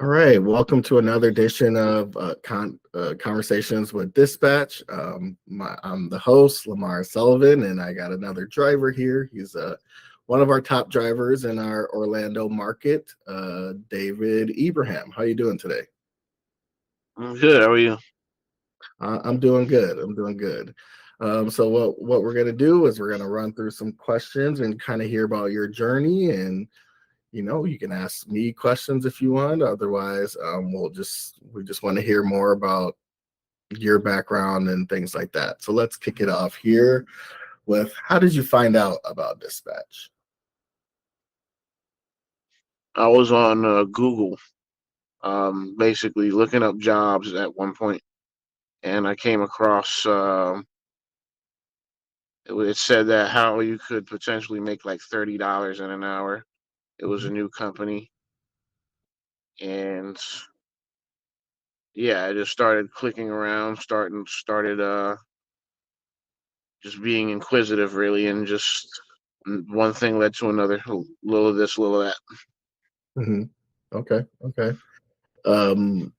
All right, welcome to another edition of Conversations with Dispatch. I'm the host, Lamar Sullivan, and I got another driver here. He's one of our top drivers in our Orlando market, David Ibrahim. How you doing today? I'm good. How are you? I'm doing good. I'm doing good. So what we're gonna do is we're gonna run through some questions and kind of hear about your journey, and you can ask me questions if you want. Otherwise, we just want to hear more about your background and things like that. So let's kick it off here with how did you find out about Dispatch? I was on Google, basically looking up jobs at one point, and I came across it said that how you could potentially make like $30 in an hour. It was a Mhm. new company, and yeah, I just started clicking around, started just being inquisitive, really, and just one thing led to another. A little of this, little of that. Mhm. Okay. Okay. Um,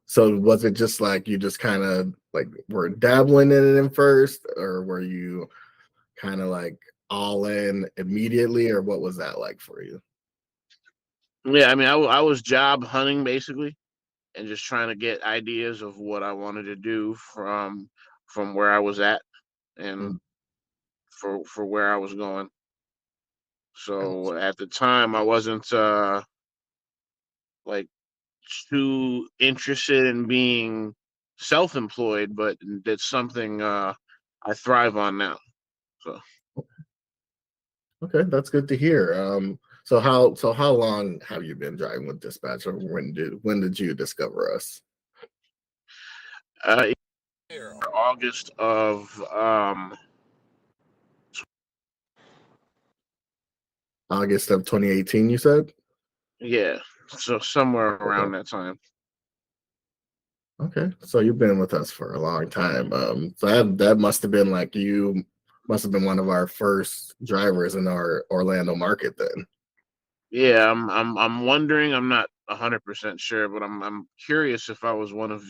so was it just like you just kind of like were dabbling in it in first, or were you kind of like all in immediately, or what was that like for you? Yeah, I mean, I was job hunting basically and just trying to get ideas of what I wanted to do from where I was at and Mm. for where I was going. So Gotcha. at the time I wasn't like too interested in being self-employed, but it's something I thrive on now. So Okay, that's good to hear. So how long have you been driving with Dispatch, or when did you discover us? uh August of August of 2018, you said? yeah, so somewhere Okay. around that time. Okay. So you've been with us for a long time. So that must have been like you must have been one of our first drivers in our Orlando market then. Yeah, I'm wondering. I'm not 100% sure, but I'm curious if I was one of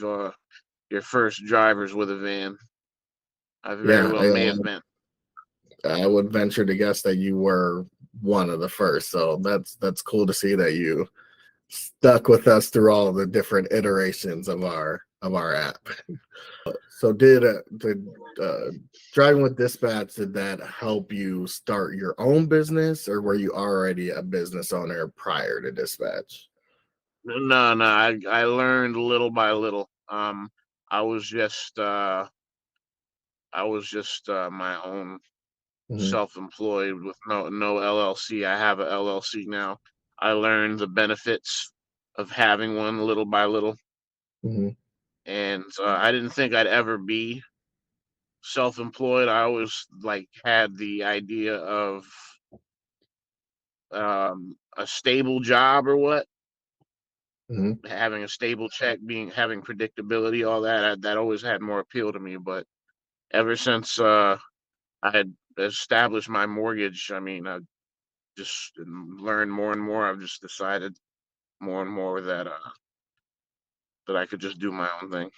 your first drivers with a van. I very Yeah, well may have been. I would venture to guess that you were one of the first. So that's cool to see that you stuck with us through all the different iterations of our app. So did driving with Dispatch, did that help you start your own business, or were you already a business owner prior to Dispatch? No, no, I learned little by little. I was just uh, I was just my own Hmm. self-employed with no LLC. I have a LLC now. I learned the benefits of having one little by little, Hmm. and I didn't think I'd ever be self-employed. I always like had the idea of a stable job or what, Hmm. having a stable check, being having predictability, all that always had more appeal to me. But ever since I had established my mortgage, I mean, I just learned more and more. I've just decided more and more that I could just do my own thing.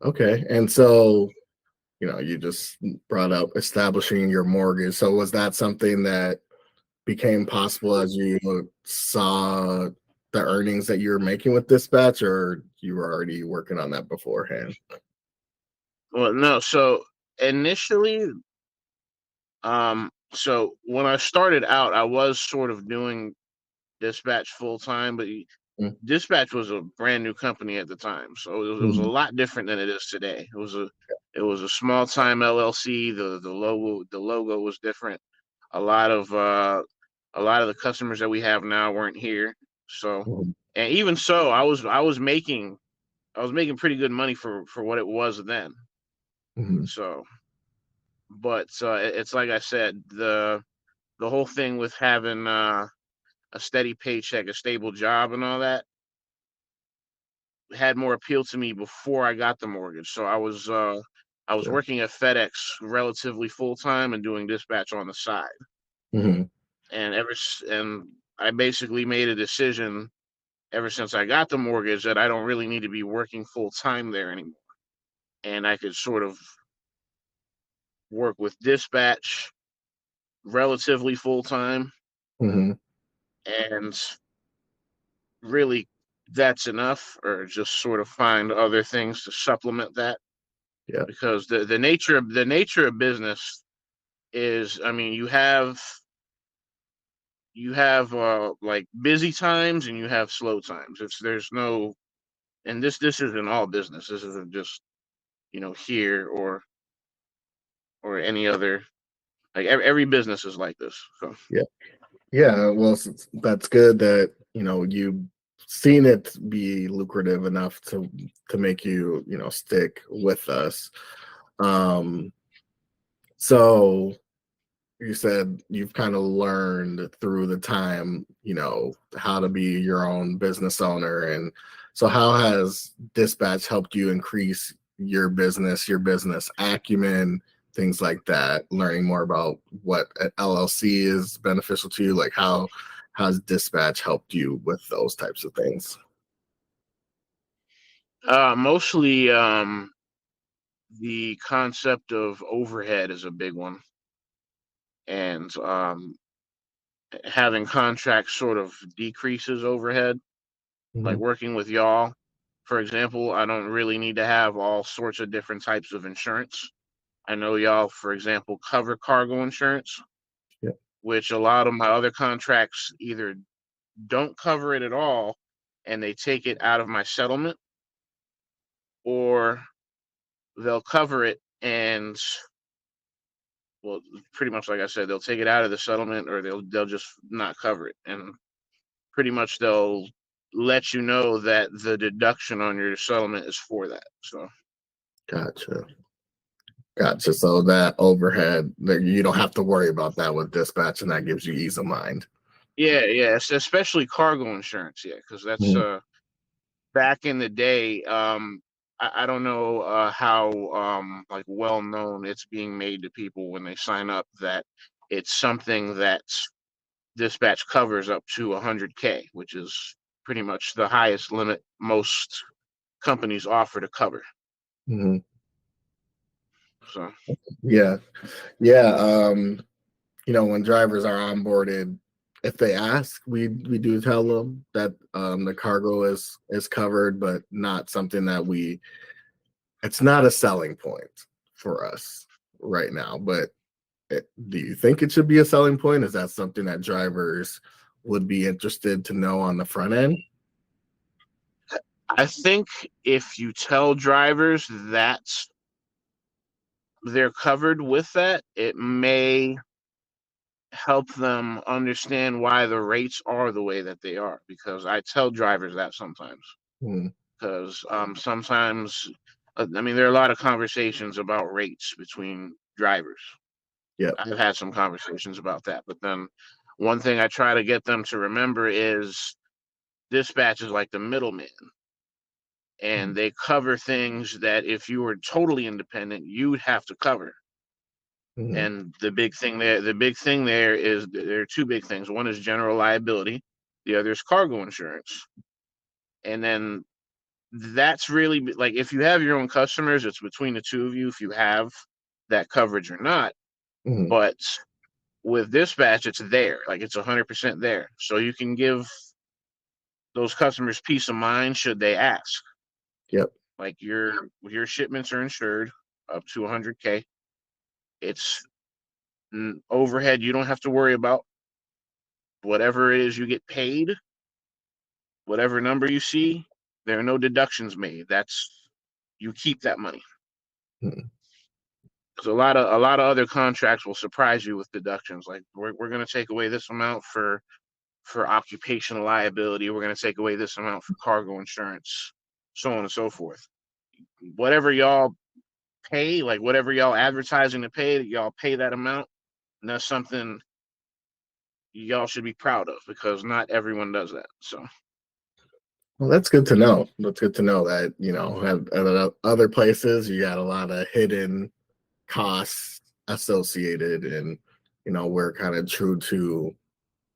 Okay, and so you just brought up establishing your mortgage. So was that something that became possible as you saw the earnings that you were making with Dispatch, or you were already working on that beforehand? Well, no, so initially, so when I started out, I was sort of doing dispatch full time, but Dispatch was a brand new company at the time, so it was a Mm-hmm. lot different than it is today. It was a small time LLC. The logo was different. A lot of uh, a lot of the customers that we have now weren't here. So, and even so, I was making pretty good money for what it was then. Mm-hmm. So, but it's like I said, the whole thing with having a steady paycheck, a stable job, and all that had more appeal to me before I got the mortgage. So I was Sure. working at FedEx relatively full time and doing dispatch on the side. Mm-hmm. And I basically made a decision ever since I got the mortgage that I don't really need to be working full time there anymore, and I could sort of work with dispatch relatively full time, Hmm. and really that's enough, or just sort of find other things to supplement that, Yeah. because the nature of business is, I mean, you have like busy times and you have slow times. It's there's no and this isn't all business. This isn't just, here or any other, like every business is like this. So Yeah. Yeah. Well, that's good that you've seen it be lucrative enough to make you stick with us. Um, so you said you've kind of learned through the time, how to be your own business owner. And so how has Dispatch helped you increase your business acumen, things like that, learning more about what an LLC is beneficial to you? Like how has Dispatch helped you with those types of things? mostly, the concept of overhead is a big one, and having contracts sort of decreases overhead. Like Mhm. working with y'all, for example, I don't really need to have all sorts of different types of insurance. I know y'all, for example, cover cargo insurance, Yeah. which a lot of my other contracts either don't cover it at all and they take it out of my settlement, or they'll cover it and, well, pretty much like I said, they'll take it out of the settlement, or they'll just not cover it. And pretty much they'll let you know that the deduction on your settlement is for that. So Gotcha. Gotcha. So that overhead, you don't have to worry about that with Dispatch, and that gives you ease of mind. yeah, yeah, especially cargo insurance, yeah, because that's Mhm. back in the day. I don't know how like well known it's being made to people when they sign up that it's something that dispatch covers up to 100K, which is pretty much the highest limit most companies offer to cover. Mhm. So Yeah. Yeah. When drivers are onboarded, if they ask, we do tell them that the cargo is covered, but not something that it's not a selling point for us right now. But do you think it should be a selling point? Is that something that drivers would be interested to know on the front end? I think if you tell drivers that they're covered with that, it may help them understand why the rates are the way that they are. Because I tell drivers that sometimes. Mm, Because sometimes, I mean, there are a lot of conversations about rates between drivers. yep. I've had some conversations about that. But then one thing I try to get them to remember is dispatch is like the middleman, and they cover things that if you were totally independent, you'd have to cover. Mm-hmm. And the big thing there is there are two big things. One is general liability, the other is cargo insurance. And then that's really like, if you have your own customers, it's between the two of you if you have that coverage or not. Hmm. But with dispatch, it's there, like it's 100% there, so you can give those customers peace of mind should they ask. Yep. Like your shipments are insured up to 100K. It's overhead you don't have to worry about. Whatever it is you get paid, whatever number you see, there are no deductions made. That's You keep that money. Mm-hmm. Because a lot of other contracts will surprise you with deductions. Like we're going to take away this amount for occupational liability. We're going to take away this amount for cargo insurance, so on and so forth. Whatever y'all pay, like whatever y'all advertising to pay, y'all pay that amount. And that's something y'all should be proud of, because not everyone does that. So Well, that's good to know. That's good to know that, at other places, you got a lot of hidden costs associated, and, we're kind of true to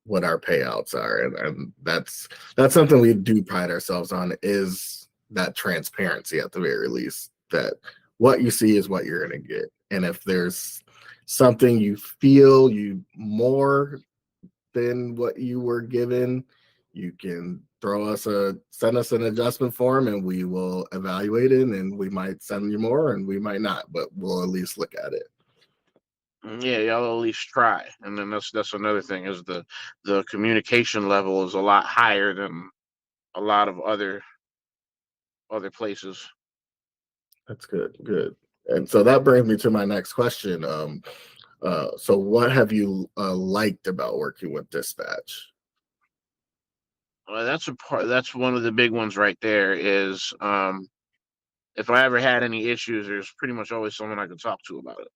what our payouts are, and that's something we do pride ourselves on, is that transparency at the very least, that what you see is what you're going to get. And if there's something you feel you more than what you were given, you can send us an adjustment form, and we will evaluate it, and we might send you more and we might not, but we'll at least look at it. Yeah, y'all at least try. And then that's another thing, is the communication level is a lot higher than a lot of other places. That's good. And so that brings me to my next question. So what have you liked about working with dispatch? That's a part. That's one of the big ones right there. Is if I ever had any issues, there's pretty much always someone I could talk to about it.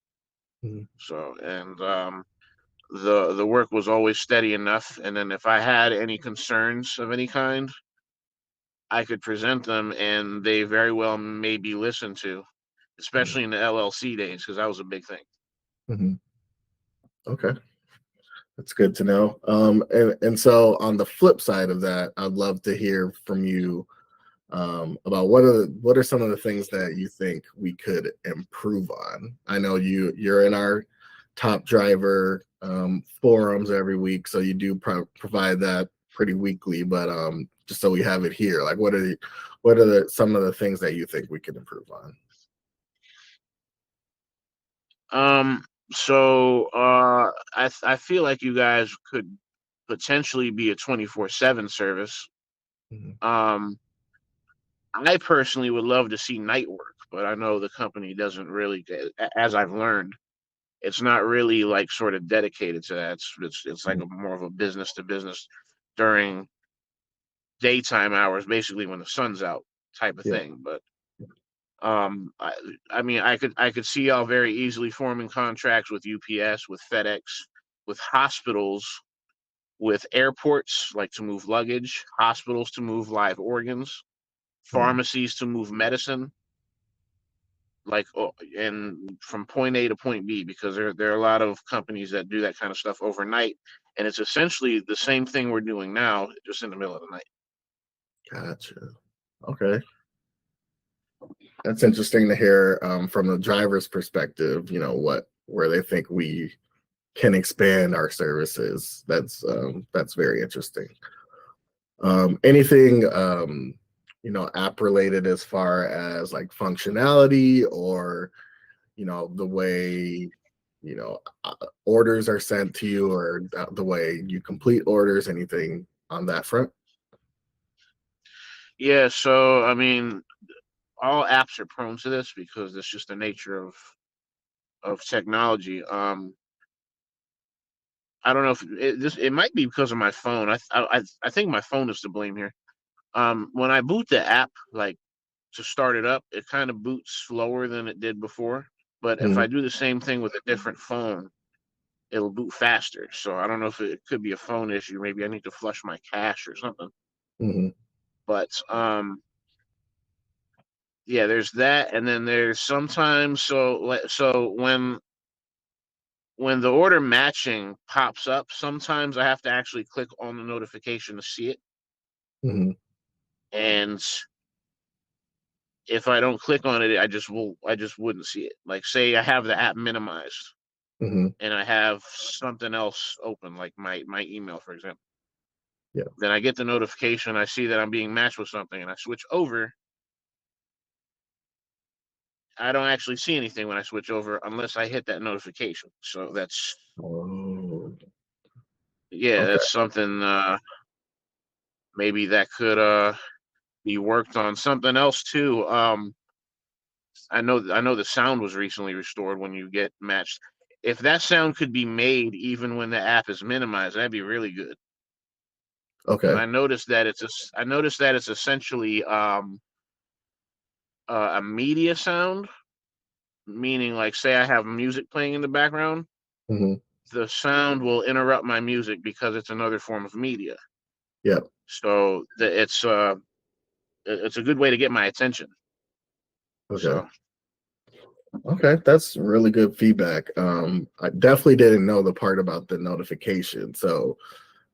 Mhm. So, and the work was always steady enough. And then if I had any concerns of any kind, I could present them, and they very well may be listened to, especially in the LLC days, because that was a big thing. Mhm. Okay, that's good to know. And so on the flip side of that, I'd love to hear from you about what are some of the things that you think we could improve on. I know you're in our top driver forums every week, so you do provide that pretty weekly. But just so we have it here, like what are some of the things that you think we could improve on? So I feel like you guys could potentially be a 24/7 service. Mhm. Um, I personally would love to see night work, but I know the company doesn't really, as I've learned, it's not really like sort of dedicated to that. It's like Mhm. a more of a business to business during daytime hours, basically when the sun's out type of Yeah. thing. But um, I, I mean, I could see y'all very easily forming contracts with UPS, with FedEx, with hospitals, with airports, like to move luggage, hospitals to move live organs, Mhm. pharmacies to move medicine, like and from point A to point B, because there are a lot of companies that do that kind of stuff overnight, and it's essentially the same thing we're doing now, just in the middle of the night. Gotcha. Okay. That's interesting to hear from the driver's perspective, where they think we can expand our services. That's very interesting. Anything app related as far as like functionality, or the way orders are sent to you, or the way you complete orders, anything on that front? Yeah, so I mean, all apps are prone to this because it's just the nature of technology. I don't know if it might be because of my phone. I think my phone is to blame here. When I boot the app, like to start it up, it kind of boots slower than it did before. But if Hmm. I do the same thing with a different phone, it'll boot faster. So I don't know if it could be a phone issue. Maybe I need to flush my cache or something. Hmm. But yeah, there's that, and then there's sometimes, so when the order matching pops up, sometimes I have to actually click on the notification to see it. Hmm. And if I don't click on it, I just wouldn't see it. Like, say I have the app minimized Hmm. and I have something else open, like my email, for example. Yeah. Then I get the notification, I see that I'm being matched with something, and I switch over. I don't actually see anything when I switch over unless I hit that notification. So that's, Oh, yeah, okay. that's something maybe that could be worked on. Something else too. I know the sound was recently restored when you get matched. If that sound could be made even when the app is minimized, that'd be really good. Because Okay. I noticed that it's essentially a media sound, meaning like say I have music playing in the background, Hmm. the sound will interrupt my music because it's another form of media. Yeah. So it's a good way to get my attention. Okay. So Okay, that's really good feedback. I definitely didn't know the part about the notification. So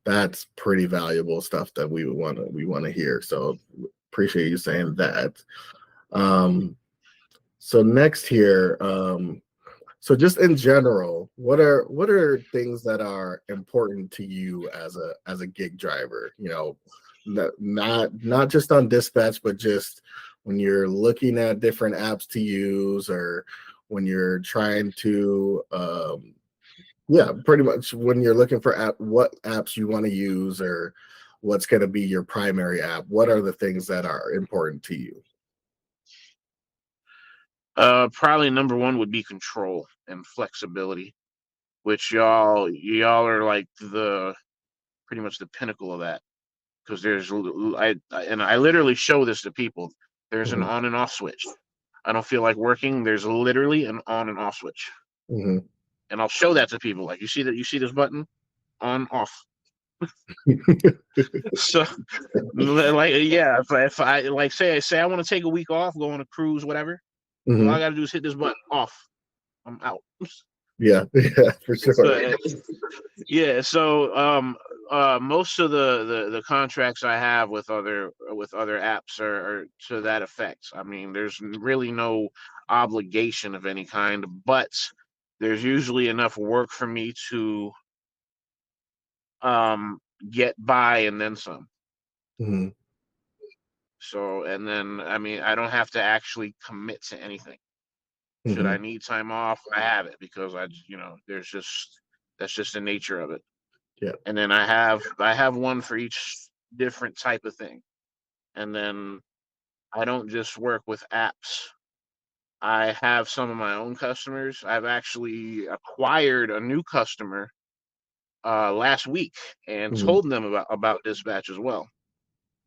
That's pretty valuable stuff that we want to hear. So appreciate you saying that. Um, so next here, so just in general, what are things that are important to you as a gig driver? Not just on dispatch, but just when you're looking at different apps to use, or when you're trying to yeah, pretty much when you're looking for what apps you want to use, or what's going to be your primary app. What are the things that are important to you? Probably number one would be control and flexibility, which y'all are like the pretty much the pinnacle of that. Because I literally show this to people. There's an Hmm. on and off switch. I don't feel like working. There's literally an on and off switch, Hmm. and I'll show that to people. Like, you see this button, on off. So like, yeah, if I like say I want to take a week off, go on a cruise, whatever. All I Hmm. got to do is hit this button, off. I'm out. Yeah, yeah, for sure. So, yeah, so most of the contracts I have with other apps are to that effect. I mean, there's really no obligation of any kind, but there's usually enough work for me to um get by and then some. Hmm. So, and then I mean, I don't have to actually commit to anything. Should I Hmm. need time off, I have it because there's just that's just the nature of it. Yeah. And then I have one for each different type of thing. And then I don't just work with apps. I have some of my own customers. I've actually acquired a new customer last week and Hmm. told them about dispatch as well.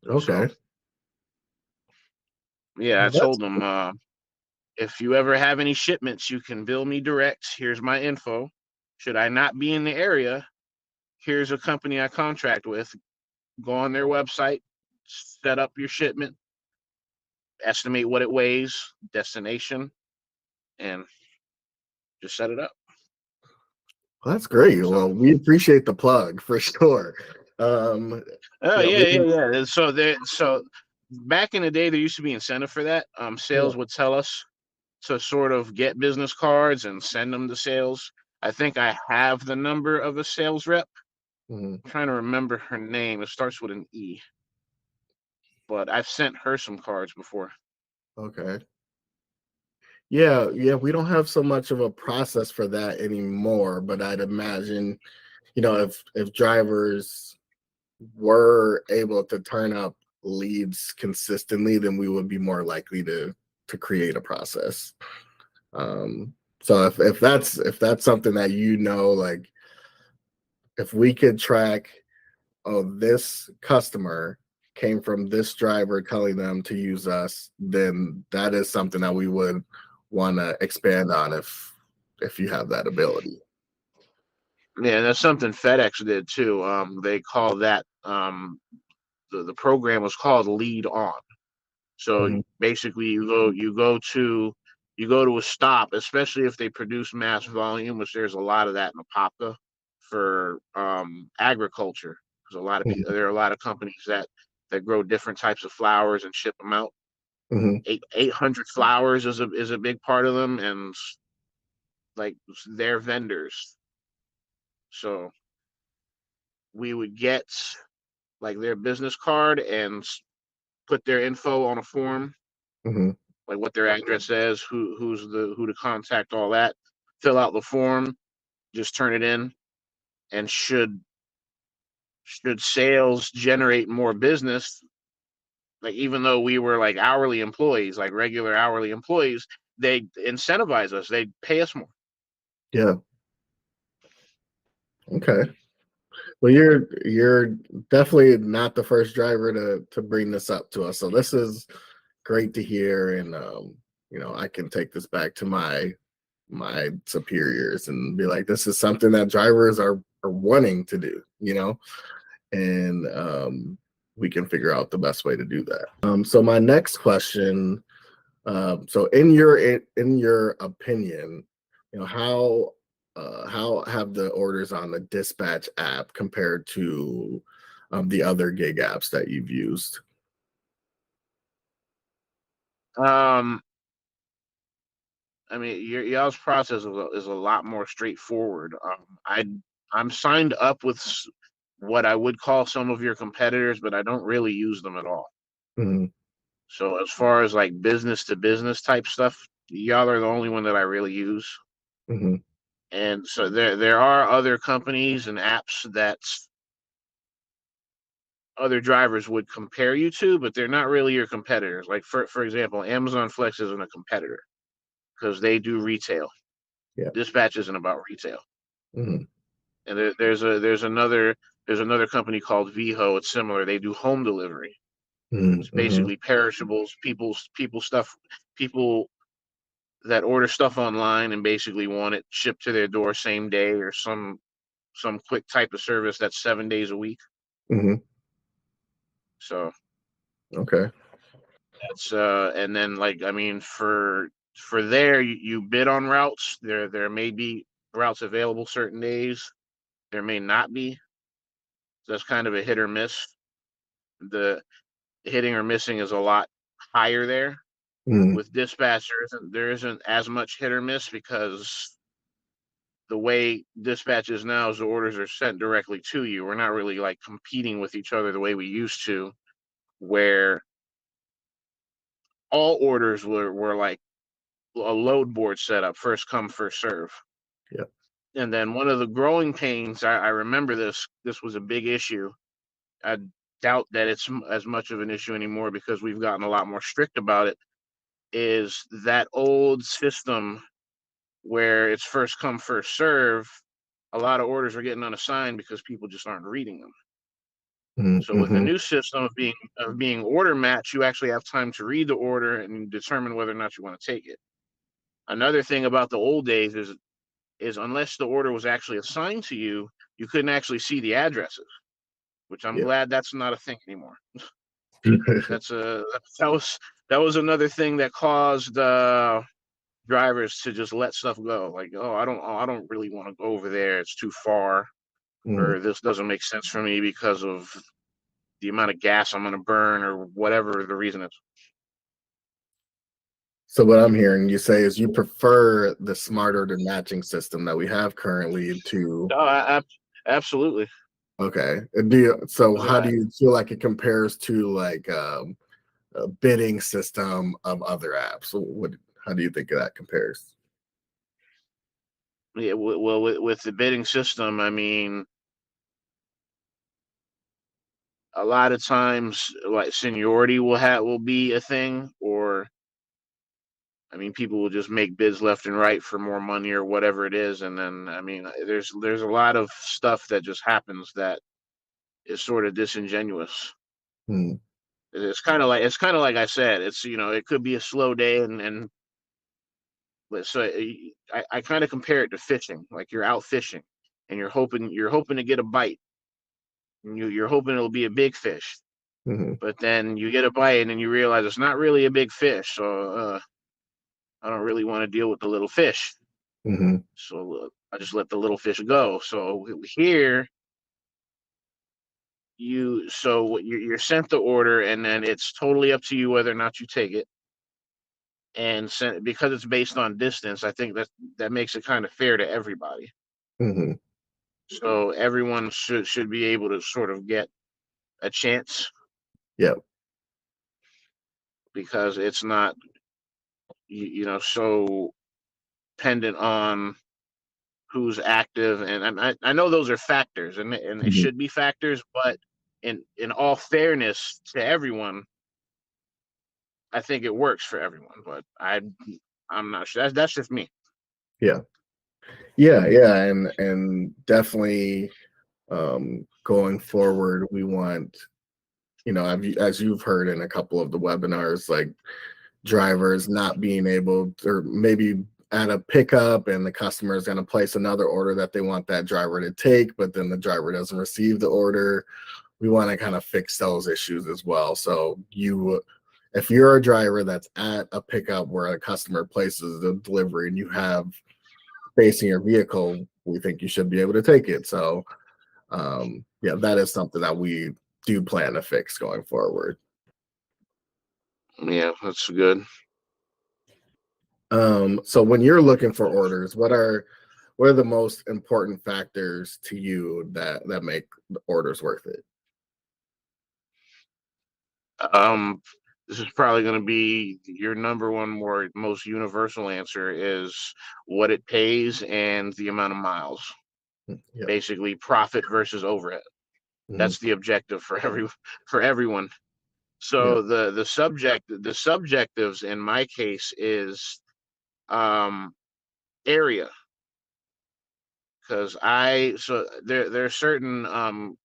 So Okay. yeah, I Well, that's told them if you ever have any shipments, you can bill me direct. Here's my info. Should I not be in the area, here's a company I contract with. Go on their website, set up your shipment, estimate what it weighs, destination, and just set it up. great. So, Well, we appreciate the plug for sure. Um, oh yeah, yeah, we yeah, can. yeah. So back in the day, there used to be incentive for that. Yeah. Sales would tell us to sort of get business cards and send them to sales. I think I have the number of a sales rep. Mhm. I'm trying to remember her name. It starts with an E, but I've sent her some cards before. Okay. Yeah, yeah, we don't have so much of a process for that anymore, but I'd imagine, if drivers were able to turn up leads consistently, then we would be more likely to create a process. So if that's something that like if we could track, oh, this customer came from this driver telling them to use us, then that is something that we would want to expand on if you have that ability. Yeah, that's something FedEx did too. They call that the program was called Lead On. So Mhm. basically, you go to a stop, especially if they produce mass volume, which there's a lot of that in Apopka for agriculture. Because Mhm. there are a lot of companies that grow different types of flowers and ship them out. Mhm. 800 flowers is a big part of them, and like they're vendors. So we would get like their business card and put their info on a form, Mhm. like what their address says, who to contact, all that. Fill out the form, just turn it in, and should sales generate more business, like even though we were like hourly employees, like regular hourly employees, they incentivize us. They pay us more. Yeah. Okay. Well, you're definitely not the first driver to bring this up to us. So this is great to hear, and I can take this back to my superiors and be like, this is something that drivers are wanting to do, and we can figure out the best way to do that. So my next question, so in your opinion, how how have the orders on the dispatch app compared to the other gig apps that you've used? Um, I mean, y'all's process is a lot more straightforward. I'm signed up with what I would call some of your competitors, but I don't really use them at all. Hmm. So as far as like business to business type stuff, y'all are the only one that I really use. Hmm. And so there are other companies and apps that other drivers would compare you to, but they're not really your competitors. Like for example, Amazon Flex isn't a competitor because they do retail. Yeah. Dispatch isn't about retail. Hmm. And there's another company called Viho. It's similar. They do home delivery. It's Hmm. basically perishables, people stuff, people that order stuff online and basically want it shipped to their door same day or some quick type of service that's 7 days a week. Hmm. So Okay. that's and then like I mean for there you bid on routes. There may be routes available certain days. There may not be. So that's kind of a hit or miss. The hitting or missing is a lot higher there. Hmm. With dispatch, there isn't as much hit or miss because the way dispatch is now is the orders are sent directly to you. We're not really like competing with each other the way we used to, where all orders were like a load board setup, first come, first serve. Yeah. And then one of the growing pains, I remember this was a big issue. I doubt that it's as much of an issue anymore because we've gotten a lot more strict about it, is that old system where it's first come, first serve. A lot of orders are getting unassigned because people just aren't reading them. So with the Mm-hmm. new system of being order match, you actually have time to read the order and determine whether or not you want to take it. Another thing about the old days is unless the order was actually assigned to you, you couldn't actually see the addresses, which I'm Yeah. glad that's not a thing anymore. That's a that was another thing that caused drivers to just let stuff go. Like, I don't really want to go over there. It's too far, Mhm. or this doesn't make sense for me because of the amount of gas I'm going to burn, or whatever the reason is. So what I'm hearing you say is you prefer the smart order matching system that we have currently to. Oh, absolutely. Okay. Do you, so Because how do you feel like it compares to like a bidding system of other apps? So what, how do you think that compares? yeah, well, with the bidding system, I mean, a lot of times, like seniority will be a thing, or I mean, people will just make bids left and right for more money or whatever it is, and then I mean, there's a lot of stuff that just happens that is sort of disingenuous. Hmm. It's kind of like I said, it's it could be a slow day, and so I kind of compare it to fishing. Like you're out fishing, and you're hoping to get a bite, and you're hoping it'll be a big fish, Hmm. but then you get a bite, and then you realize it's not really a big fish, so I don't really want to deal with the little fish. Hmm. So I just let the little fish go. So here you're sent the order, and then it's totally up to you whether or not you take it. And because it's based on distance, I think that makes it kind of fair to everybody. Hmm. So everyone should be able to sort of get a chance Yeah. because it's not so dependent on who's active, and I know those are factors, and they Hmm. should be factors, but in all fairness to everyone, I think it works for everyone, but I'm not sure. That's just me. Yeah. Yeah. Yeah. And definitely going forward, we want, as you've heard in a couple of the webinars, like drivers not being able to, or maybe at a pickup and the customer is going to place another order that they want that driver to take, but then the driver doesn't receive the order. We want to kind of fix those issues as well. So if you're a driver that's at a pickup where a customer places the delivery and you have space in your vehicle, we think you should be able to take it. So yeah, that is something that we do plan to fix going forward. Yeah, that's good. So when you're looking for orders, what are the most important factors to you that make the orders worth it? Um, this is probably going to be your number one, more most universal answer is what it pays and the amount of miles. Yep. Basically, profit versus overhead. Hmm. That's the objective for everyone. Yep. So the subjectives in my case is um area, because there are certain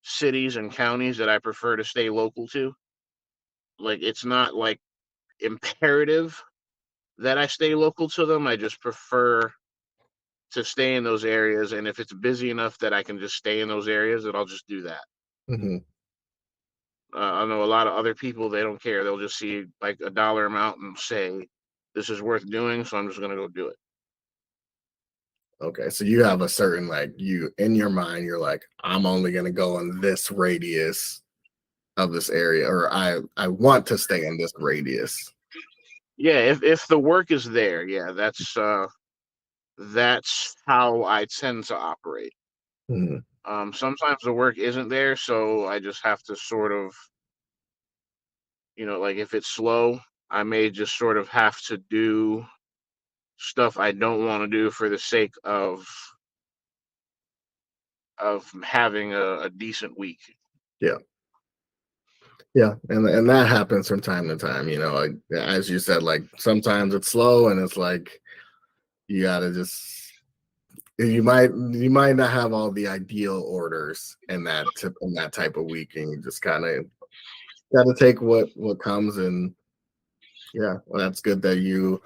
cities and counties that I prefer to stay local to. Like, it's not like imperative that I stay local to them. I just prefer to stay in those areas, and if it's busy enough that I can just stay in those areas, then I'll just do that. Hmm. I know a lot of other people, they don't care. They'll just see like a dollar amount and say, "This is worth doing," so I'm just gonna go do it. Okay, so you have a certain like you in your mind, you're like, I'm only gonna go in this radius of this area, or I want to stay in this radius. Yeah, if the work is there, yeah, that's how I tend to operate. Mhm. Sometimes the work isn't there, so I just have to sort of, like if it's slow, I may just sort of have to do stuff I don't want to do for the sake of having a decent week. Yeah, yeah, and that happens from time to time. Like as you said, like sometimes it's slow, and it's like you gotta just you might not have all the ideal orders in that type of week, and you just kind of got to take what comes. And yeah, well, that's good that you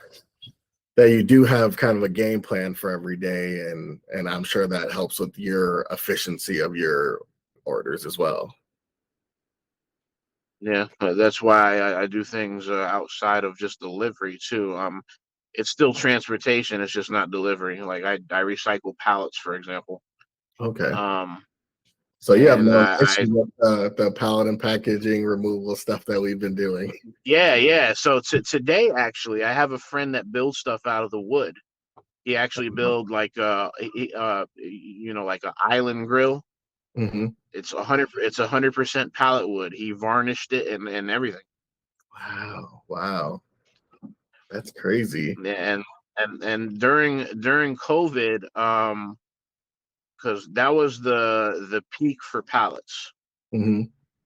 do have kind of a game plan for every day, and I'm sure that helps with your efficiency of your orders as well. Yeah, that's why I do things outside of just delivery too. It's still transportation. It's just not delivery. Like I recycle pallets, for example. Okay, Um, so you have and no I issue with the pallet and packaging removal stuff that we've been doing. yeah, yeah. So today, actually, I have a friend that builds stuff out of the wood. He actually build like like an island grill. Hmm. It's 100% pallet wood. He varnished it and everything. Wow, wow, that's crazy. And during COVID, because that was the peak for pallets. Hmm.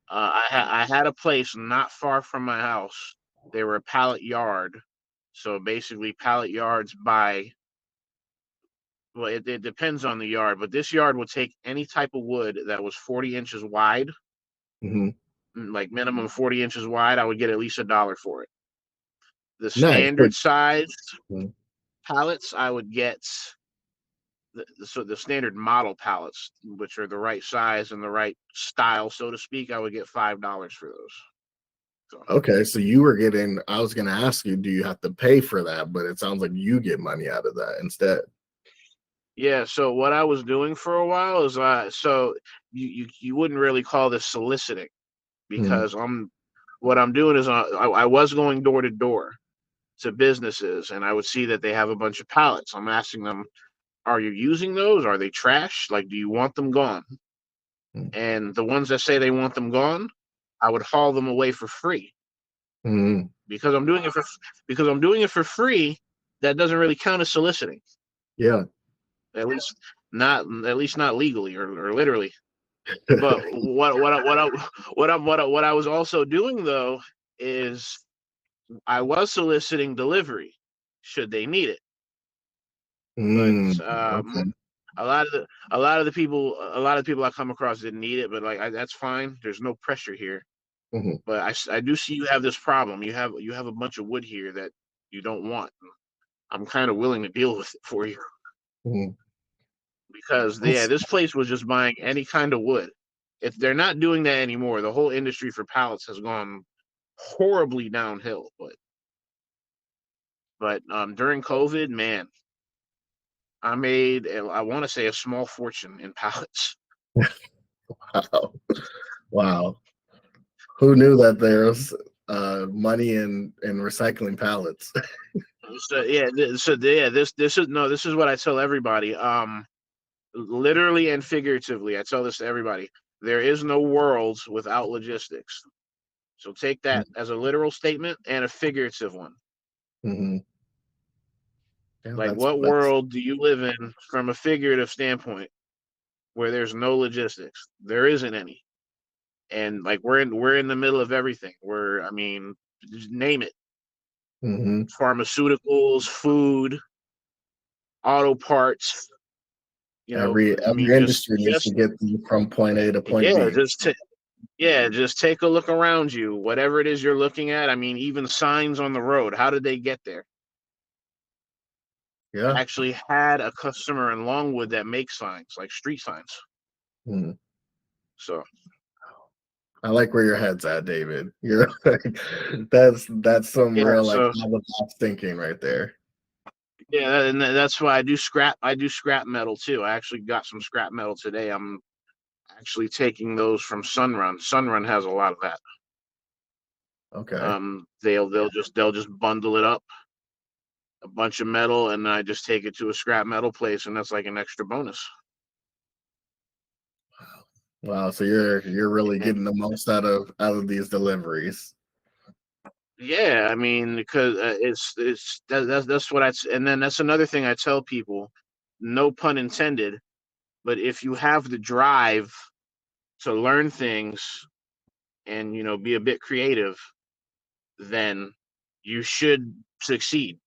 I had a place not far from my house. They were a pallet yard. So basically, pallet yards buy. Well, it depends on the yard, but this yard would take any type of wood that was 40 inches wide, Hmm. like minimum 40 inches wide. I would get at least $1 for it. The Nice. standard size Mhm. pallets, I would get the standard model pallets, which are the right size and the right style, so to speak. I would get $5 for those. So Okay, so you were getting. I was going to ask you, do you have to pay for that? But it sounds like you get money out of that instead. yeah, so what I was doing for a while is so you wouldn't really call this soliciting, Hmm. because what I'm doing is I was going door to door to businesses, and I would see that they have a bunch of pallets. I'm asking them, "Are you using those? Are they trash? Like, do you want them gone?" And the ones that say they want them gone, I would haul them away for free, Hmm. because I'm doing it for free. That doesn't really count as soliciting, Yeah. at least not legally or literally. But what I was also doing though is I was soliciting delivery should they need it. But Okay. a lot of the people I come across didn't need it, but like that's fine. There's no pressure here. Hmm. But I do see you have this problem. You have a bunch of wood here that you don't want. I'm kind of willing to deal with it for you, Hmm. because yeah, That's this place was just buying any kind of wood. If they're not doing that anymore, the whole industry for pallets has gone horribly downhill. But during COVID, man, I made, I want to say, a small fortune in pallets. Wow. Wow. Who knew that there's money in recycling pallets? So yeah, this is no, this is what I tell everybody. Literally and figuratively, I tell this to everybody. There is no world without logistics. So take that as a literal statement and a figurative one. Mm-hmm. Yeah, Like, what that's world do you live in from a figurative standpoint where there's no logistics? There isn't any. And like we're in the middle of everything. I mean, just name it. hmm Pharmaceuticals, food, auto parts, I mean, every industry needs to get you from point A to point yeah, B. just take a look around you. Whatever it is you're looking at. I mean, even signs on the road. How did they get there? Yeah. I actually had a customer in Longwood that makes signs, like street signs. Mhm. So I like where your head's at, David. You're like, that's some yeah, real like so out of the box thinking right there. yeah, and that's why I do scrap. I do scrap metal too. I actually got some scrap metal today. I'm actually taking those from Sunrun. Sunrun has a lot of that. Okay. They'll just bundle it up, a bunch of metal, and I just take it to a scrap metal place, and that's like an extra bonus. Wow. So you're really And getting the most out of these deliveries. yeah, I mean, because that's what and then that's another thing I tell people, no pun intended, but if you have the drive to learn things and be a bit creative, then you should succeed.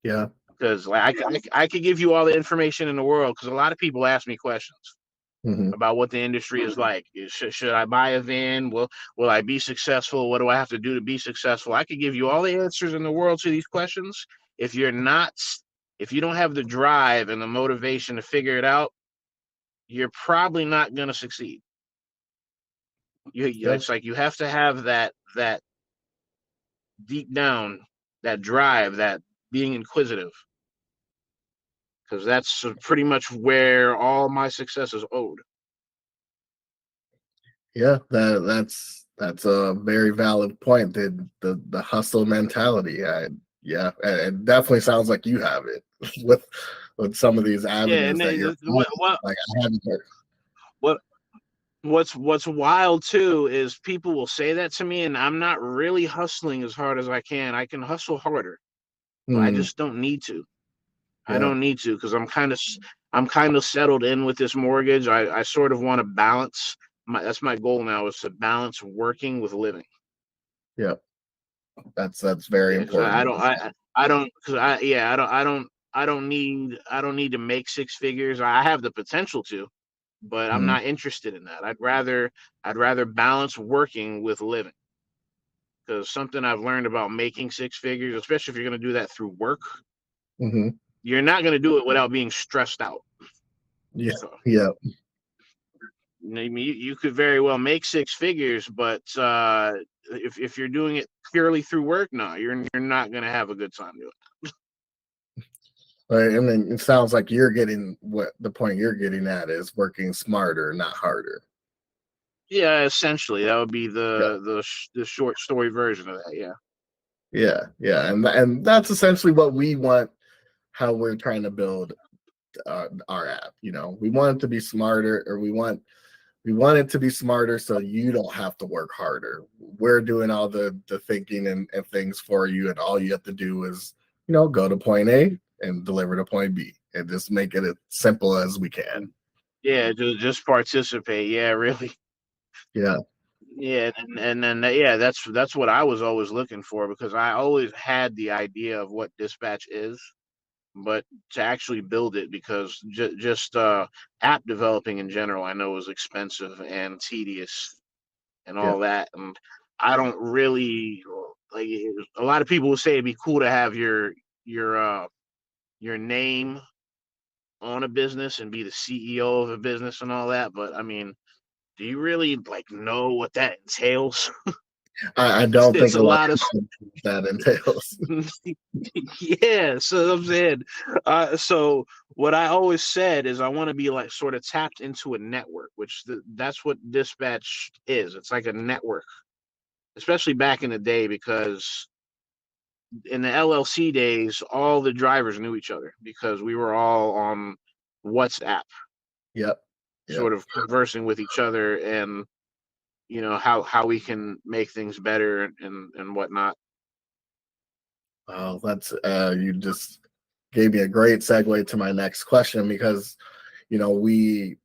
Yeah. Because like I could give you all the information in the world, because a lot of people ask me questions hmm about what the industry is like. Should I buy a van? Will I be successful? What do I have to do to be successful? I could give you all the answers in the world to these questions. If you're not, if you don't have the drive and the motivation to figure it out, you're probably not going to succeed. Yeah. It's like you have to have that deep down, that drive, that being inquisitive, because that's pretty much where all my success is owed. Yeah. That's a very valid point. The hustle mentality. Yeah. It definitely sounds like you have it with some of these Yeah, avenues and that you're then what like I haven't heard. what what's wild too is people will say that to me, and I'm not really hustling as hard as I can. I can hustle harder, but I Hmm. just don't need to. I Yeah. don't need to, because I'm kind of settled in with this mortgage. I sort of want to balance. That's my goal now, is to balance working with living. Yeah. That's very Yeah, because I important. don't I don't because I yeah I don't need to make six figures. I have the potential to, but I'm Mhm. not interested in that. I'd rather balance working with living, because something I've learned about making six figures, especially if you're going to do that through work, Mhm. you're not going to do it without being stressed out. Yeah. So Yeah. I mean, you could very well make six figures, but if you're doing it purely through work, no, you're not going to have a good time doing it. Right. I mean, it sounds like you're getting what the point you're getting at is working smarter, not harder. Yeah, essentially, that would be Yeah. the short story version of that. Yeah. Yeah. Yeah. And that's essentially what we want. How we're trying to build our app. We want it to be smarter, or we want it to be smarter, so you don't have to work harder. We're doing all the thinking and things for you, and all you have to do is go to point A and deliver to point B, and just make it as simple as we can. Yeah, just participate. Yeah, really. Yeah. Yeah, and then yeah, that's what I was always looking for, because I always had the idea of what dispatch is, but to actually build it, because just app developing in general, I know, is expensive and tedious and Yeah. all that, and I don't really like. A lot of people will say it'd be cool to have your your name on a business and be the CEO of a business and all that, but I mean, do you really like know what that entails? I don't think It's a a lot lot of of that entails. yeah. So I'm saying, so what I always said is I want to be like sort of tapped into a network, which that's what dispatch is. It's like a network, especially back in the day, because in the LLC days, all the drivers knew each other because we were all on WhatsApp, Yep. Yep. sort of conversing with each other, and how we can make things better and whatnot. Oh, that's you just gave me a great segue to my next question because we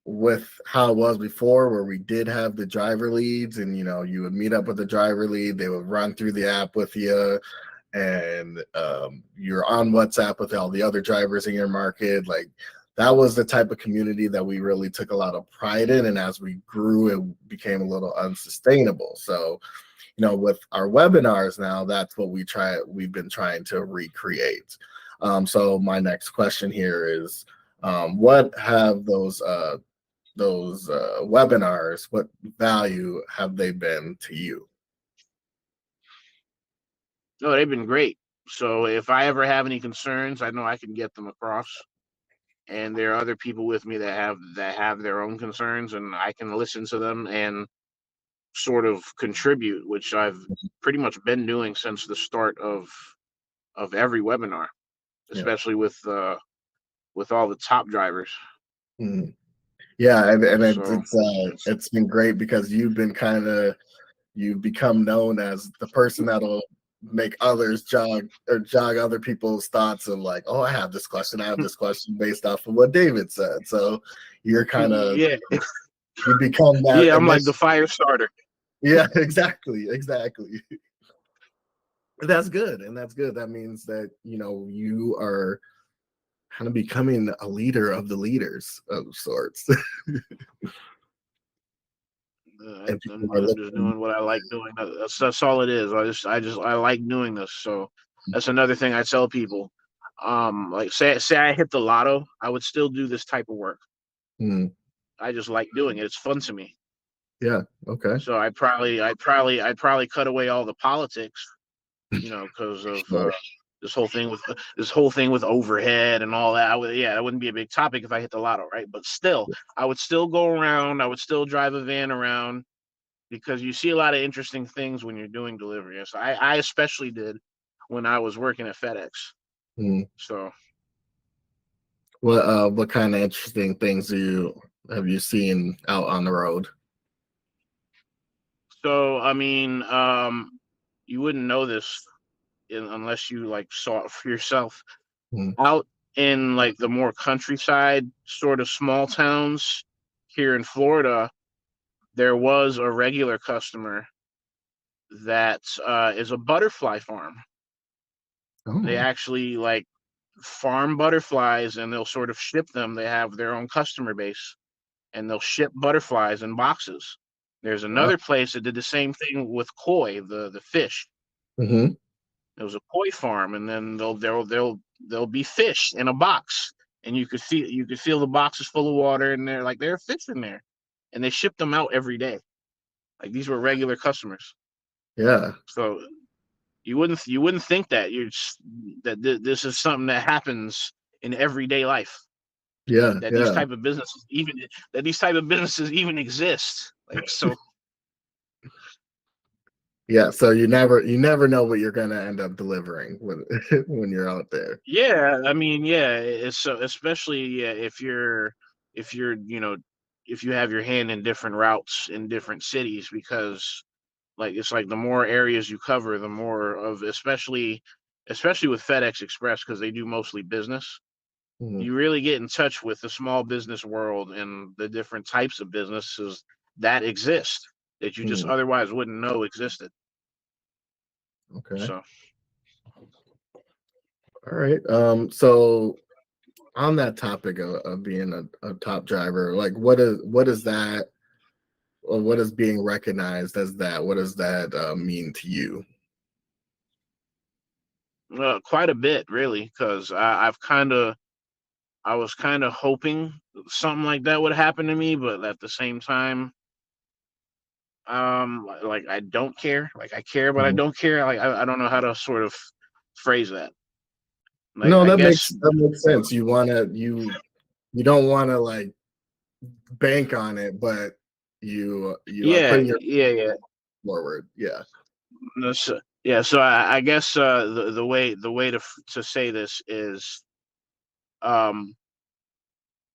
with how it was before where we did have the driver leads and you would meet up with the driver lead, they would run through the app with you, and you're on WhatsApp with all the other drivers in your market. Like that was the type of community that we really took a lot of pride in, and as we grew it became a little unsustainable. So with our webinars now, that's what we've been trying to recreate. So my next question here is, what have those webinars, what value have they been to you? No, they've been great. So if I ever have any concerns, I know I can get them across. And there are other people with me that have their own concerns, and I can listen to them and sort of contribute, which I've pretty much been doing since the start of every webinar, Yeah. especially with all the top drivers. Mhm. Yeah, and So it's been great because you've become known as the person that'll make others jog other people's thoughts of like, oh, I have this question based off of what David said. So you're kind of yeah, you become that yeah, I'm like the initial. fire starter. Yeah, exactly. That's good, and that's good. That means that you are kind of becoming a leader of the leaders of sorts, and people are I'm just listening. doing what I like doing. That's all it is. I like doing this. So that's another thing I tell people. Like say I hit the lotto, I would still do this type of work. Hmm. I just like doing it. It's fun to me. Yeah. Okay. So I'd probably cut away all the politics, because of Sure. this whole thing with overhead and all that. That wouldn't be a big topic if I hit the lotto, right? But still, I would still go around. I would still drive a van around because you see a lot of interesting things when you're doing delivery. So I especially did when I was working at FedEx. Hmm. So What kind of interesting things have you seen out on the road? I mean, you wouldn't know this unless you like saw it for yourself. Hmm. Out in like the more countryside, sort of small towns here in Florida, there was a regular customer that is a butterfly farm. They Oh. actually like farm butterflies and they'll sort of ship them. They have their own customer base and they'll ship butterflies in boxes. There's Wow. another place that did the same thing with koi, the fish. Hmm. It was a koi farm, and then they'll be fish in a box, and you could feel the boxes full of water, and they're fish in there, and they ship them out every day. Like these were regular customers, Yeah. so you wouldn't think that this is something that happens in everyday life. Yeah. That these Yeah. type of businesses even that these type of businesses even exist. Like so, Yeah. So you never know what you're gonna end up delivering when when you're out there. yeah. I mean, yeah. It's so especially if you're if you have your hand in different routes in different cities because like it's like the more areas you cover, the more of especially with FedEx Express because they do mostly business. Mhm. You really get in touch with the small business world and the different types of businesses that exist that you just Mhm. otherwise wouldn't know existed. Okay. So, All right. So on that topic of being a top driver, like what is that, or what is being recognized as that? What does that mean to you? quite a bit, really, because I was kind of hoping something like that would happen to me, but at the same time, Like I don't care. Like I care, but I Mhm. don't care. Like I don't know how to sort of phrase that. Like No, I that guess makes sense. You don't want to like bank on it, but you are yeah, putting your yeah. forward. Yeah. No, so, yeah, so I guess the way to say this is um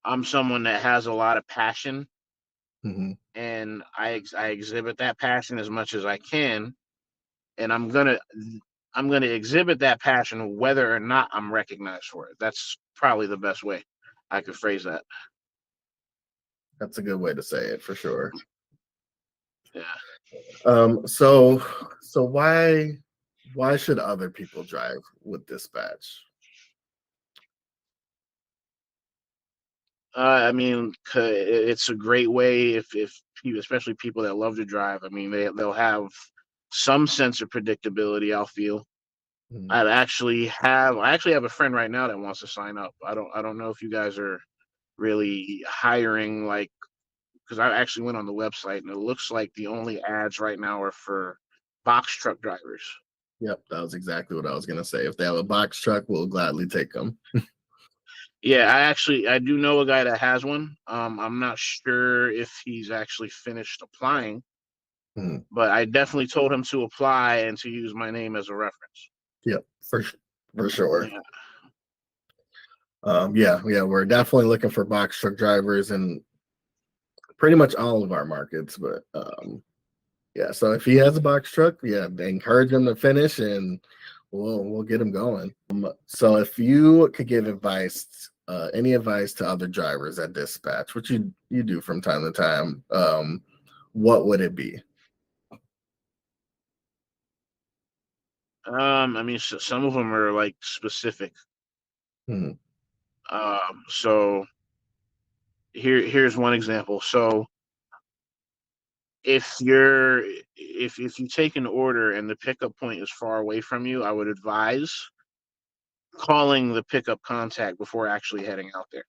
I'm someone that has a lot of passion, Hmm. and I exhibit that passion as much as I can, and I'm gonna exhibit that passion whether or not I'm recognized for it. That's probably the best way I could phrase that. That's a good way to say it for sure. Yeah. So why should other people drive with dispatch? I mean, it's a great way especially people that love to drive. I mean, they'll have some sense of predictability. I'll feel. Mhm. I actually have a friend right now that wants to sign up. I don't know if you guys are really hiring, like, because I actually went on the website and it looks like the only ads right now are for box truck drivers. Yep, that was exactly what I was gonna say. If they have a box truck, we'll gladly take them. Yeah, I do know a guy that has one. I'm not sure if he's actually finished applying, Mhm. but I definitely told him to apply and to use my name as a reference. Yep, for sure. Yeah. Yeah, we're definitely looking for box truck drivers in pretty much all of our markets. But yeah, so if he has a box truck, yeah, encourage him to finish, and we'll get him going. So if you could give advice, any advice to other drivers at dispatch, which you do from time to time, what would it be? I mean, some of them are like specific. Hmm. So here's one example. So if you take an order and the pickup point is far away from you, I would advise calling the pickup contact before actually heading out there,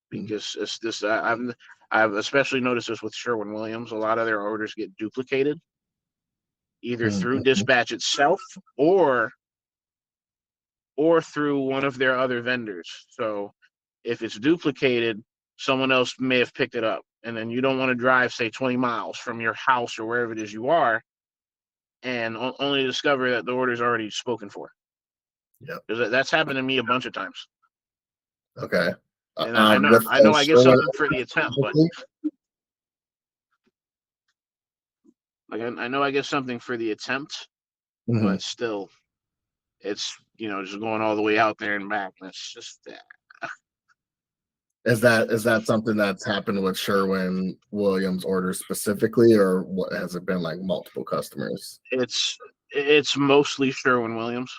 because it's this I've especially noticed this with Sherwin-Williams. A lot of their orders get duplicated either through Mhm. dispatch itself or through one of their other vendors. So if it's duplicated, someone else may have picked it up, and then you don't want to drive, say, 20 miles from your house or wherever it is you are, and only discover that the order is already spoken for. Yep. Because that's happened to me a bunch of times, Okay. and I know With I know I get Sherwin. something for the attempt, but like I know I get something for the attempt, Mhm. but still, it's just going all the way out there and back. And it's just Is that something that's happened with Sherwin Williams orders specifically, or what has it been like multiple customers? it's it's mostly Sherwin-Williams.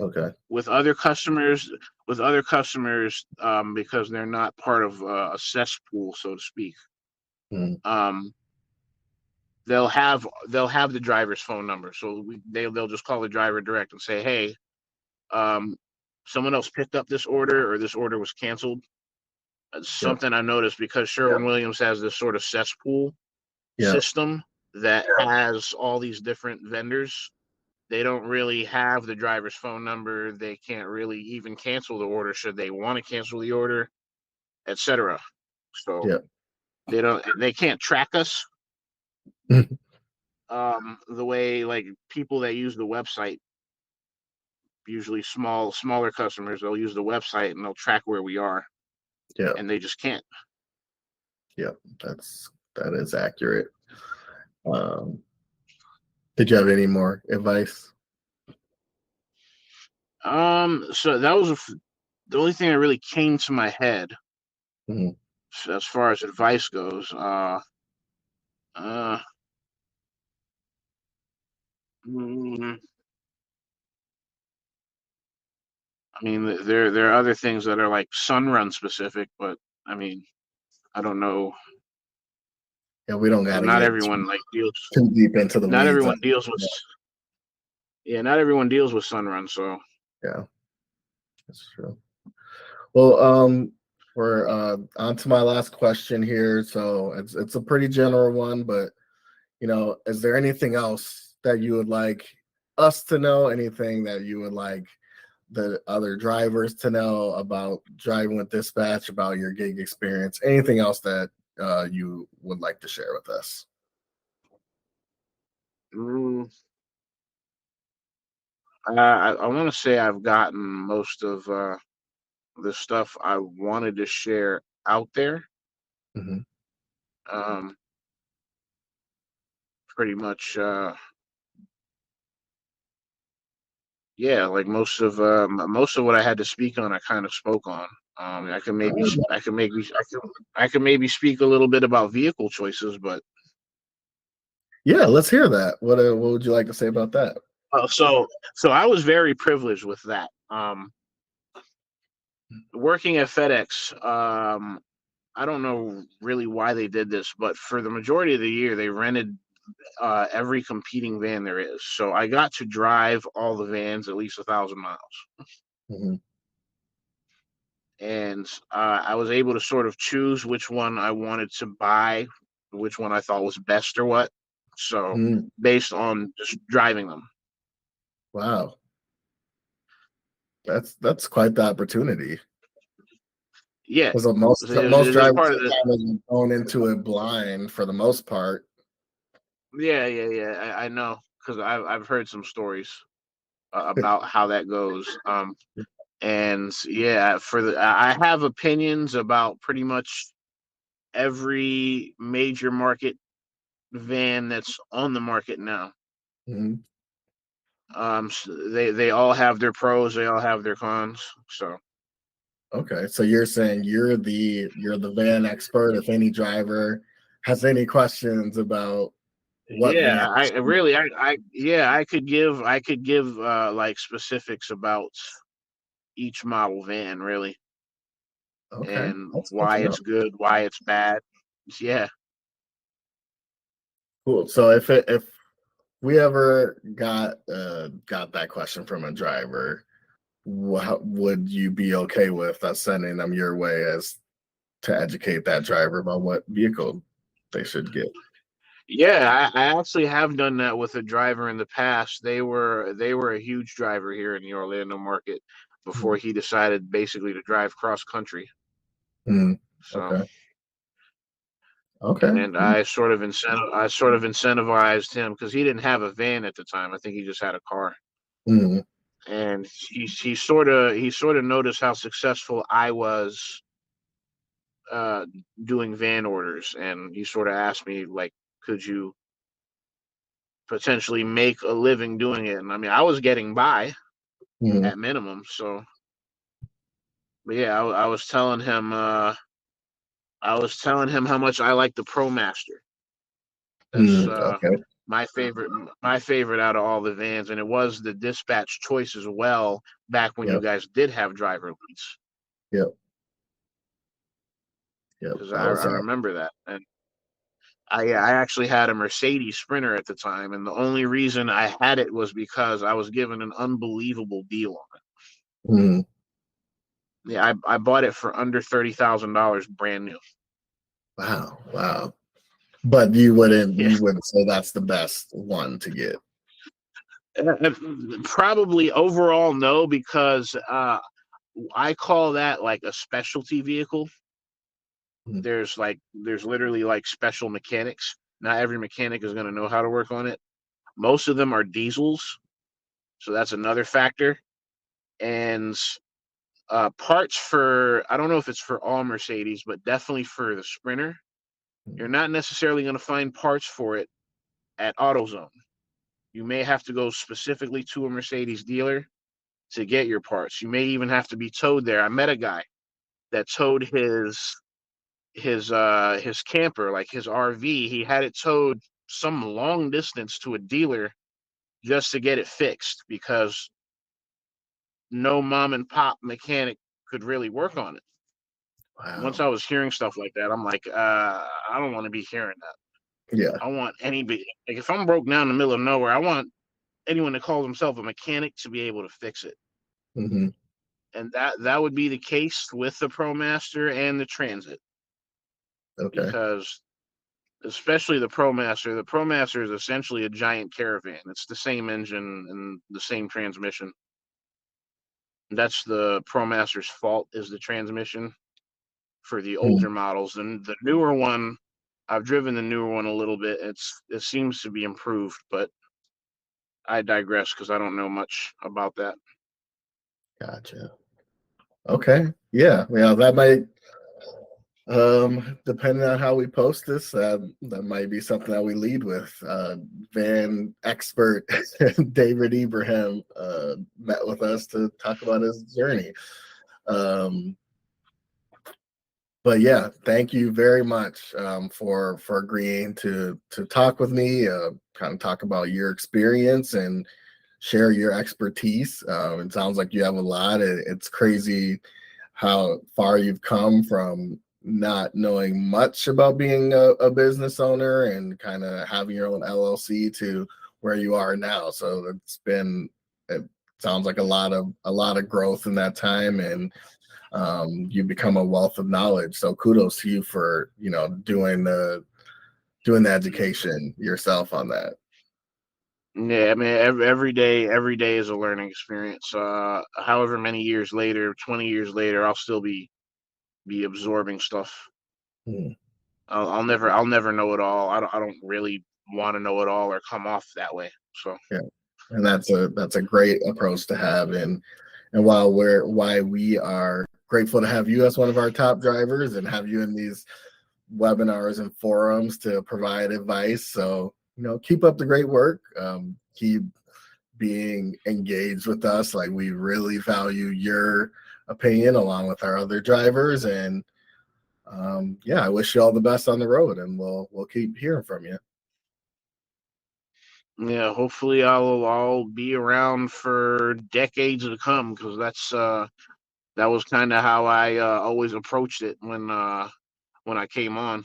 Okay. With other customers, because they're not part of a cesspool, so to speak. Mhm. um they'll have the driver's phone number, so they'll just call the driver direct and say, hey, um someone else picked up this order, or this order was canceled. Yep. Something I noticed, because Sherwin-Williams has this sort of cesspool Yep. system that has all these different vendors. They don't really have the driver's phone number. They can't really even cancel the order should they want to cancel the order, etc. So Yep. they can't track us the way, like, people that use the website, usually smaller customers, they'll use the website and they'll track where we are, Yep. and they just can't. Yep. That is accurate. Um, did you have any more advice? So that was the only thing that really came to my head Mhm. as far as advice goes. Uh, mm, I mean, there are other things that are like Sunrun specific, but I mean, I don't know, Yeah, we don't got because to not get everyone like deals. too deep into the Not weeds. everyone deals with. Yeah, not everyone deals with Sunrun. So Yeah, that's true. Well, we're on to my last question here. So it's a pretty general one, but is there anything else that you would like us to know? Anything that you would like the other drivers to know about driving with dispatch, about your gig experience? Anything else that you would like to share with us? Mm, I want to say I've gotten most of the stuff I wanted to share out there. Mm-hmm. Um, Pretty much, yeah, like most of what I had to speak on, I kind of spoke on. I can maybe I can maybe speak a little bit about vehicle choices, but Yeah, let's hear that. What would you like to say about that? so I was very privileged with that. Working at FedEx, I don't know really why they did this, but for the majority of the year, they rented every competing van there is. So I got to drive all the vans at least 1,000 miles, Mm-hmm. and I was able to sort of choose which one I wanted to buy, which one I thought was best or what. So Mm-hmm. based on just driving them. Wow, that's quite the opportunity. Yeah, Because most it was drivers part of are the. kind of going into it blind for the most part. Yeah. I know because I've heard some stories about how that goes. And yeah, I have opinions about pretty much every major market van that's on the market now. Mhm. They all have their pros, they all have their cons. So Okay, so you're saying you're the van expert. If any driver has any questions about what van, yeah, I really I yeah I could give like specifics about each model van really okay, and that's good to why know. it's good, why it's bad. Yeah. Cool. So if we ever got that question from a driver, would you be okay with us sending them your way as to educate that driver about what vehicle they should get? Yeah, I actually have done that with a driver in the past. They were a huge driver here in the Orlando market before Mm. he decided basically to drive cross country. Mm. So, Okay. Okay. and I sort of incentivized him because he didn't have a van at the time. I think he just had a car. Mm. And he sort of noticed how successful I was uh doing van orders, and he sort of asked me like, could you potentially make a living doing it? And I mean, I was getting by Mm. at minimum. So, but yeah, I was telling him how much I like the ProMaster. That's Mm. Okay. my favorite my favorite out of all the vans, and it was the dispatch choice as well. Back when you Yep. guys did have driver leads, Yep. Yep. because That was I remember that, and I actually had a Mercedes Sprinter at the time, and the only reason I had it was because I was given an unbelievable deal on it. mm. Yeah, I bought it for under $30,000 brand new. Wow. Wow. But you wouldn't Yeah. you wouldn't say that's the best one to get. Probably overall no, because I call that like a specialty vehicle. Mm. There's literally like special mechanics. Not every mechanic is going to know how to work on it. Most of them are diesels, so that's another factor. And parts for, I don't know if it's for all Mercedes, but definitely for the Sprinter, you're Mm. not necessarily going to find parts for it at AutoZone. You may have to go specifically to a Mercedes dealer to get your parts. You may even have to be towed there. I met a guy that towed his camper, like his RV. He had it towed some long distance to a dealer just to get it fixed because no mom and pop mechanic could really work on it. Once Wow. I was hearing stuff like that, I'm like, I don't want to be hearing that. Yeah. I want anybody, like, if I'm broke down in the middle of nowhere, I want anyone that calls himself a mechanic to be able to fix it. Hmm. and that would be the case with the ProMaster and the Transit, Okay. because especially the ProMaster. The ProMaster is essentially a giant caravan. It's the same engine and the same transmission. That's the ProMaster's fault, is the transmission for the Hmm. older models. And the newer one, I've driven the newer one a little bit. It seems to be improved, but I digress because I don't know much about that. Gotcha. Okay. Yeah. Yeah. That might, depending on how we post this, that might be something that we lead with. Van expert David Ibrahim met with us to talk about his journey. Um, but yeah, thank you very much for agreeing to talk with me, kind of talk about your experience and share your expertise. It sounds like you have a lot. It's crazy how far you've come from not knowing much about being a business owner and kind of having your own LLC to where you are now. So it sounds like a lot of growth in that time, and you become a wealth of knowledge. So kudos to you for doing the education yourself on that. Yeah, I mean, every day is a learning experience. However many years later, 20 years later, I'll still be absorbing stuff. Hmm. I'll never know it all. I don't really want to know it all or come off that way. So Yeah, and that's a great approach to have. And why we are grateful to have you as one of our top drivers and have you in these webinars and forums to provide advice. So keep up the great work. Keep being engaged with us. Like, we really value your opinion along with our other drivers. And yeah, I wish you all the best on the road, and we'll keep hearing from you. yeah, hopefully I'll be around for decades to come, because that was kind of how I always approached it when I came on.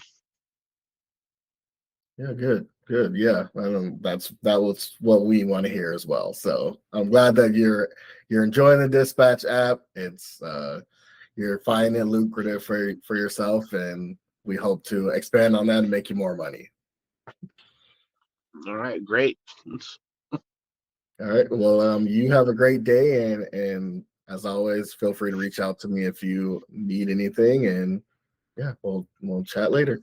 Yeah, good. Yeah, that was what we want to hear as well. So I'm glad that you're enjoying the Dispatch app. It's you're finding it lucrative for yourself, and we hope to expand on that and make you more money. All right, great. All right. Well, you have a great day, and as always, feel free to reach out to me if you need anything. And yeah, we'll chat later.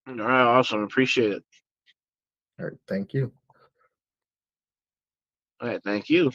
All right, awesome. Appreciate it. All right. Thank you. All right, thank you.